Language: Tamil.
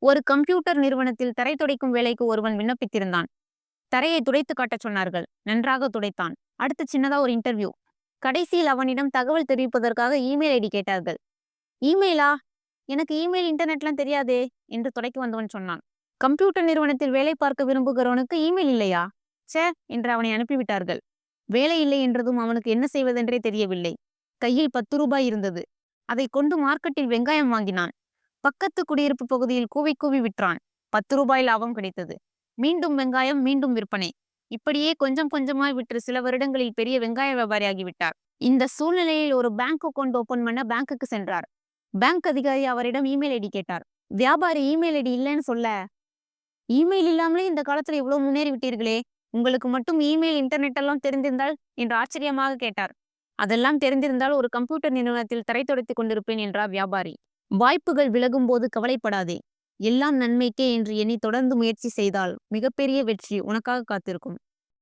ஒரு கம்ப்யூட்டர் நிறுவனத்தில் தரை துடைக்கும் வேலைக்கு ஒருவன் விண்ணப்பித்திருந்தான். தரையை துடைத்து காட்டச் சொன்னார்கள். நன்றாக துடைத்தான். அடுத்து சின்னதா ஒரு இன்டர்வியூ. கடைசியில் அவனிடம் தகவல் தெரிவிப்பதற்காக இமெயில் ஐடி கேட்டார்கள். இமெயிலா? எனக்கு இமெயில் இன்டர்நெட்லாம் தெரியாதே என்று துடைக்க வந்தவன் சொன்னான். கம்ப்யூட்டர் நிறுவனத்தில் வேலை பார்க்க விரும்புகிறவனுக்கு இமெயில் இல்லையா? ச்சே என்று அவனை அனுப்பிவிட்டார்கள். வேலை இல்லை என்றதும் அவனுக்கு என்ன செய்வதென்றே தெரியவில்லை. கையில் 10 ரூபாய் இருந்தது. அதை கொண்டு மார்க்கெட்டில் வெங்காயம் வாங்கினான். பக்கத்து குடியிருப்பு பகுதியில் கூவி கூவி விற்றான். 10 ரூபாய் லாபம் கிடைத்தது. மீண்டும் வெங்காயம், மீண்டும் விற்பனை. இப்படியே கொஞ்சம் கொஞ்சமாய் விற்று சில வருடங்களில் பெரிய வெங்காய வியாபாரி ஆகிவிட்டார். இந்த சூழ்நிலையில் ஒரு பேங்க் அக்கவுண்ட் ஓபன் பண்ண பேங்க்குக்கு சென்றார். பேங்க் அதிகாரி அவரிடம் இமெயில் ஐடி கேட்டார். வியாபாரி இமெயில் ஐடி இல்லைன்னு சொல்ல, இமெயில் இல்லாமலே இந்த காலத்துல இவ்வளவு முன்னேறி விட்டீர்களே, உங்களுக்கு மட்டும் இமெயில் இன்டர்நெட் எல்லாம் தெரிந்திருந்தால் என்று ஆச்சரியமாக கேட்டார். அதெல்லாம் தெரிந்திருந்தால் ஒரு கம்ப்யூட்டர் நிறுவனத்தில் தரை துடைத்துக் கொண்டிருப்பேன் என்றார் வியாபாரி. வாய்ப்புகள் விலகும் போது கவலைப்படாதே. எல்லாம் நன்மைக்கே என்று எண்ணி தொடர்ந்து முயற்சி செய்தால் மிகப்பெரிய வெற்றி உனக்காக காத்திருக்கும்.